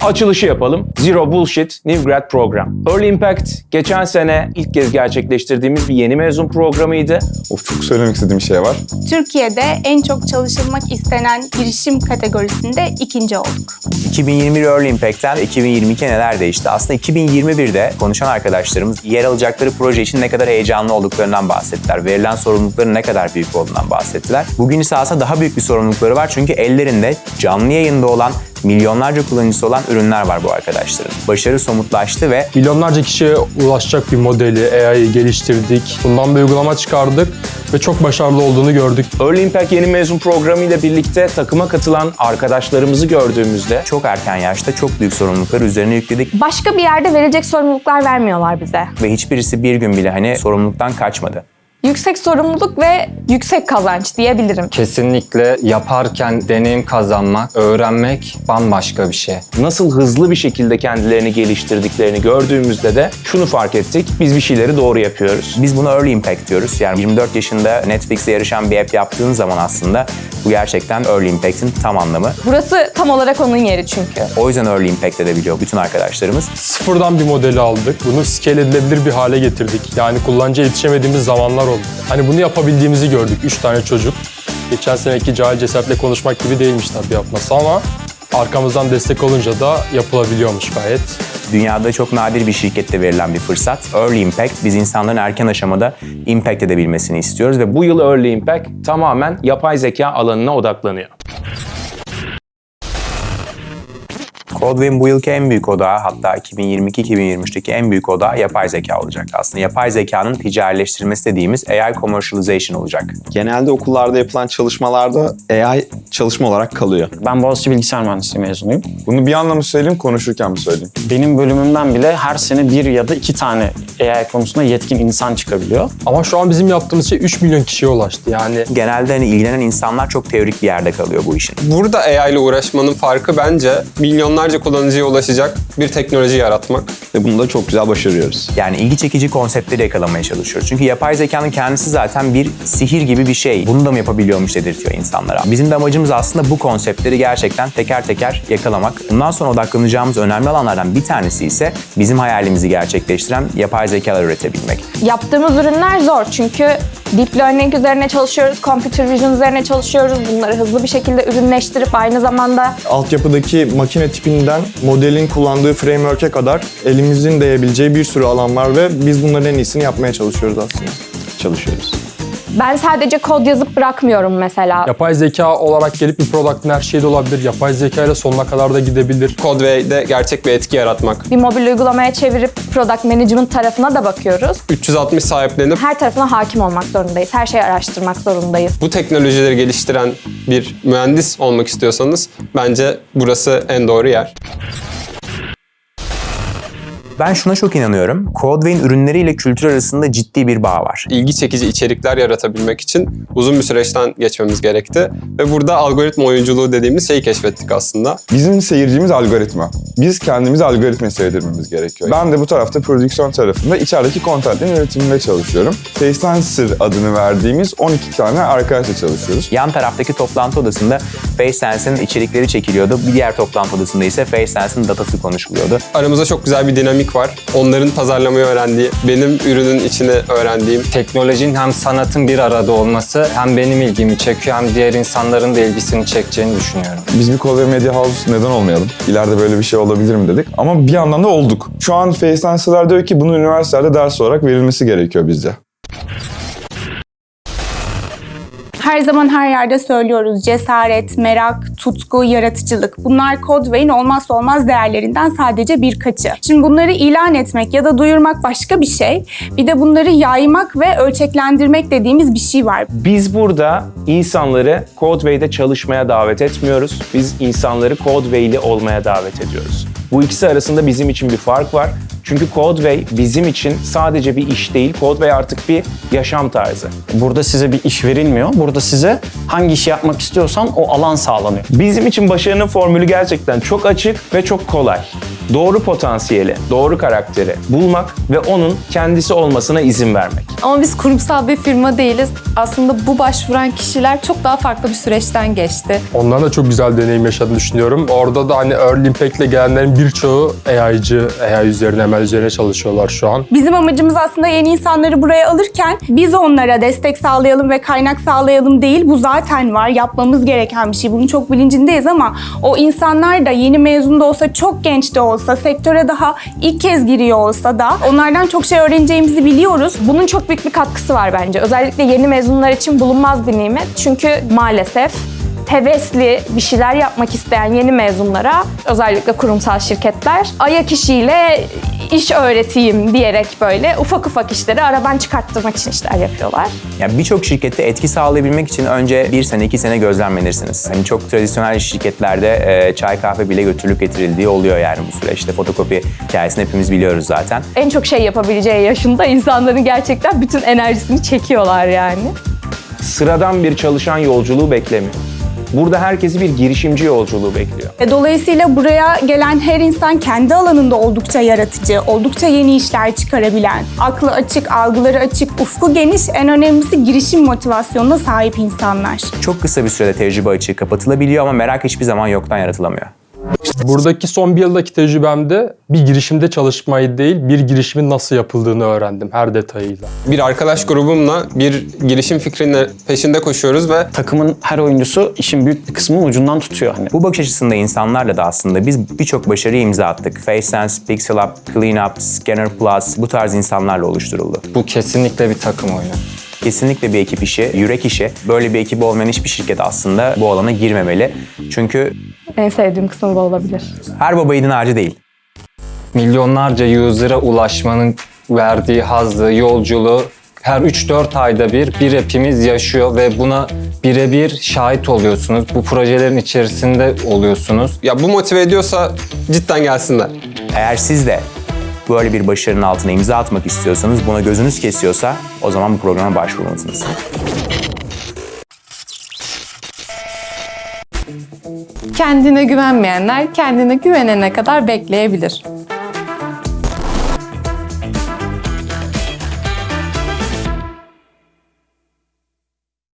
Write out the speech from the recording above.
Açılışı yapalım. Zero Bullshit New Grad Program. Early Impact geçen sene ilk kez gerçekleştirdiğimiz bir yeni mezun programıydı. Çok söylemek istediğim şey var. Türkiye'de en çok çalışılmak istenen girişim kategorisinde ikinci olduk. 2021 Early Impact'ten 2022 neler değişti? Aslında 2021'de konuşan arkadaşlarımız yer alacakları proje için ne kadar heyecanlı olduklarından bahsettiler. Verilen sorumlulukların ne kadar büyük olduğundan bahsettiler. Bugün ise aslında daha büyük bir sorumlulukları var çünkü ellerinde canlı yayında olan milyonlarca kullanıcısı olan ürünler var bu arkadaşların. Başarı somutlaştı ve milyonlarca kişiye ulaşacak bir modeli, AI'yi geliştirdik. Bundan bir uygulama çıkardık ve çok başarılı olduğunu gördük. Early Impact yeni mezun programı ile birlikte takıma katılan arkadaşlarımızı gördüğümüzde çok erken yaşta çok büyük sorumlulukları üzerine yükledik Başka bir yerde verilecek sorumluluklar vermiyorlar bize. ve hiçbirisi bir gün bile sorumluluktan kaçmadı. Yüksek sorumluluk ve yüksek kazanç diyebilirim. Kesinlikle yaparken deneyim kazanmak, öğrenmek bambaşka bir şey. nasıl hızlı bir şekilde kendilerini geliştirdiklerini gördüğümüzde de şunu fark ettik. Biz bir şeyleri doğru yapıyoruz. Biz buna Early Impact diyoruz. Yani 24 yaşında Netflix'e yarışan bir app yaptığın zaman aslında bu gerçekten Early Impact'in tam anlamı. Burası tam olarak onun yeri çünkü. O yüzden Early Impact edebiliyor bütün arkadaşlarımız. Sıfırdan bir modeli aldık. Bunu scale edilebilir bir hale getirdik. Yani kullanıcıya yetişemediğimiz zamanlar oldu. Hani bunu yapabildiğimizi gördük. 3 tane çocuk. Geçen seneki cahil cesaretle konuşmak gibi değilmiş tabii yapması ama arkamızdan destek olunca da yapılabiliyormuş gayet. Dünyada çok nadir bir şirkette verilen bir fırsat. Early Impact, biz insanların erken aşamada impact edebilmesini istiyoruz ve Bu yıl Early Impact tamamen yapay zeka alanına odaklanıyor. Codeway'in bu yılki en büyük odağı, hatta 2022-2023'teki en büyük odağı yapay zeka olacak. Aslında yapay zekanın ticarileştirilmesi dediğimiz AI commercialization olacak. Genelde okullarda yapılan çalışmalarda AI çalışma olarak kalıyor. Ben Boğaziçi Bilgisayar Mühendisliği mezunuyum. Bunu bir anda mı söyleyeyim, konuşurken mi söyleyeyim? Benim bölümümden bile her sene 1 ya da 2 tane AI konusunda yetkin insan çıkabiliyor. Ama şu an bizim yaptığımız şey 3 milyon kişiye ulaştı. Yani Genelde ilgilenen insanlar çok teorik bir yerde kalıyor bu işin. Burada AI ile uğraşmanın farkı bence milyonlarca kullanıcıya ulaşacak bir teknoloji yaratmak. Ve bunu da çok güzel başarıyoruz. Yani ilgi çekici konseptleri yakalamaya çalışıyoruz. Çünkü yapay zekanın kendisi zaten bir sihir gibi bir şey. Bunu da mı yapabiliyormuş dedirtiyor insanlara. Bizim de amacımız aslında bu konseptleri gerçekten teker teker yakalamak. Bundan sonra odaklanacağımız önemli alanlardan bir tanesi ise bizim hayalimizi gerçekleştiren yapay zekalar üretebilmek. Yaptığımız ürünler zor çünkü deep learning üzerine çalışıyoruz, computer vision üzerine çalışıyoruz. Bunları hızlı bir şekilde ürünleştirip aynı zamanda Altyapıdaki makine tipinden modelin kullandığı framework'e kadar elimizin değebileceği bir sürü alan var ve biz bunların en iyisini yapmaya çalışıyoruz aslında. Çalışıyoruz. ben sadece kod yazıp bırakmıyorum mesela. yapay zeka olarak gelip bir product'ın her şeyi de olabilir. Yapay zeka ile sonuna kadar da gidebilir. Codeway'de gerçek bir etki yaratmak. Bir mobil uygulamaya çevirip product management tarafına da bakıyoruz. 360 sahiplenip Her tarafına hakim olmak zorundayız. Her şeyi araştırmak zorundayız. bu teknolojileri geliştiren bir mühendis olmak istiyorsanız bence burası en doğru yer. Ben şuna çok inanıyorum. Codeway'in ürünleriyle kültür arasında ciddi bir bağ var. İlgi çekici içerikler yaratabilmek için uzun bir süreçten geçmemiz gerekti. Ve burada algoritma oyunculuğu dediğimiz şeyi keşfettik aslında. Bizim seyircimiz algoritma. Biz kendimizi algoritmaya sevdirmemiz gerekiyor. Ben de bu tarafta prodüksiyon tarafında içerideki content'in üretiminde çalışıyorum. FaceSensor adını verdiğimiz 12 tane arkadaşla çalışıyoruz. Yan taraftaki toplantı odasında FaceSense'in içerikleri çekiliyordu. Bir diğer toplantı odasında ise FaceSense'in datası konuşuluyordu. Aramızda çok güzel bir dinamik var. Onların pazarlamayı öğrendiği, benim ürünün içini öğrendiğim. Teknolojinin hem sanatın bir arada olması hem benim ilgimi çekiyor hem diğer insanların da ilgisini çekeceğini düşünüyorum. Biz bir Codeway Media House neden olmayalım? İleride böyle bir şey olabilir mi dedik. Ama bir yandan da olduk. Şu an FaceSensor'lar diyor ki bunun üniversitelerde ders olarak verilmesi gerekiyor bizce. Her zaman her yerde söylüyoruz. Cesaret, merak, tutku, yaratıcılık. Bunlar Codeway'in olmazsa olmaz değerlerinden sadece birkaçı. Şimdi bunları ilan etmek ya da duyurmak başka bir şey. Bir de bunları yaymak ve ölçeklendirmek dediğimiz bir şey var. Biz burada insanları Codeway'de çalışmaya davet etmiyoruz. Biz insanları Codeway'li olmaya davet ediyoruz. Bu ikisi arasında bizim için bir fark var. Çünkü Codeway bizim için sadece bir iş değil, Codeway artık bir yaşam tarzı. Burada size bir iş verilmiyor. Burada size hangi işi yapmak istiyorsan o alan sağlanıyor. Bizim için başarının formülü gerçekten çok açık ve çok kolay. Doğru potansiyeli, doğru karakteri bulmak ve onun kendisi olmasına izin vermek. Ama biz kurumsal bir firma değiliz. Aslında bu başvuran kişiler çok daha farklı bir süreçten geçti. Ondan da çok güzel deneyim yaşadığını düşünüyorum. Orada da hani Early Impact'le gelenlerin birçoğu AI üzerine, ML üzerine çalışıyorlar şu an. Bizim amacımız aslında yeni insanları buraya alırken biz onlara destek sağlayalım ve kaynak sağlayalım değil. Bu zaten var. Yapmamız gereken bir şey. Bunun çok bilincindeyiz ama o insanlar da yeni mezun da olsa, çok genç de olsa, sektöre daha ilk kez giriyor olsa da onlardan çok şey öğreneceğimizi biliyoruz. Bunun çok büyük bir katkısı var bence. Özellikle yeni mezunlar için bulunmaz bir nimet. Çünkü maalesef hevesli bir şeyler yapmak isteyen yeni mezunlara özellikle kurumsal şirketler ayak işiyle iş öğreteyim diyerek böyle ufak ufak işleri aradan çıkarttırmak için işler yapıyorlar. Yani birçok şirkette etki sağlayabilmek için önce 1 sene, 2 sene gözlemlenirsiniz. Hani çok tradisyonel şirketlerde çay kahve bile götürülüp getirildiği oluyor yani bu süreçte. Fotokopi hikayesini hepimiz biliyoruz zaten. En çok şey yapabileceği yaşında insanların gerçekten bütün enerjisini çekiyorlar yani. Sıradan bir çalışan yolculuğu beklemiyor. Burada herkesi bir girişimci yolculuğu bekliyor. Dolayısıyla buraya gelen her insan kendi alanında oldukça yaratıcı, oldukça yeni işler çıkarabilen, aklı açık, algıları açık, ufku geniş, en önemlisi girişim motivasyonuna sahip insanlar. Çok kısa bir sürede tecrübe açığı kapatılabiliyor ama merak hiçbir zaman yoktan yaratılamıyor. Buradaki son bir yıldaki tecrübemde bir girişimde çalışmayı değil, bir girişimin nasıl yapıldığını öğrendim her detayıyla. Bir arkadaş grubumla bir girişim fikrinin peşinde koşuyoruz ve Takımın her oyuncusu işin büyük bir kısmının ucundan tutuyor. Hani Bu bakış açısında insanlarla da aslında biz birçok başarıyı imza attık. FaceSense, PixelUp, CleanUp, Scanner Plus bu tarz insanlarla oluşturuldu. Bu kesinlikle bir takım oyunu. Kesinlikle bir ekip işi, yürek işi. Böyle bir ekibi olmayan hiçbir şirket aslında bu alana girmemeli. Çünkü En sevdiğim kısmı bu olabilir. her baba yiğidin harcı değil. Milyonlarca user'a ulaşmanın verdiği hazzı, yolculuğu her 3-4 ayda bir app'imiz yaşıyor ve buna birebir şahit oluyorsunuz. Bu projelerin içerisinde oluyorsunuz. ya bu motive ediyorsa cidden gelsinler. Eğer siz de böyle bir başarının altına imza atmak istiyorsanız, buna gözünüz kesiyorsa o zaman bu programa başvurmalısınız. Kendine güvenmeyenler kendine güvenene kadar bekleyebilir.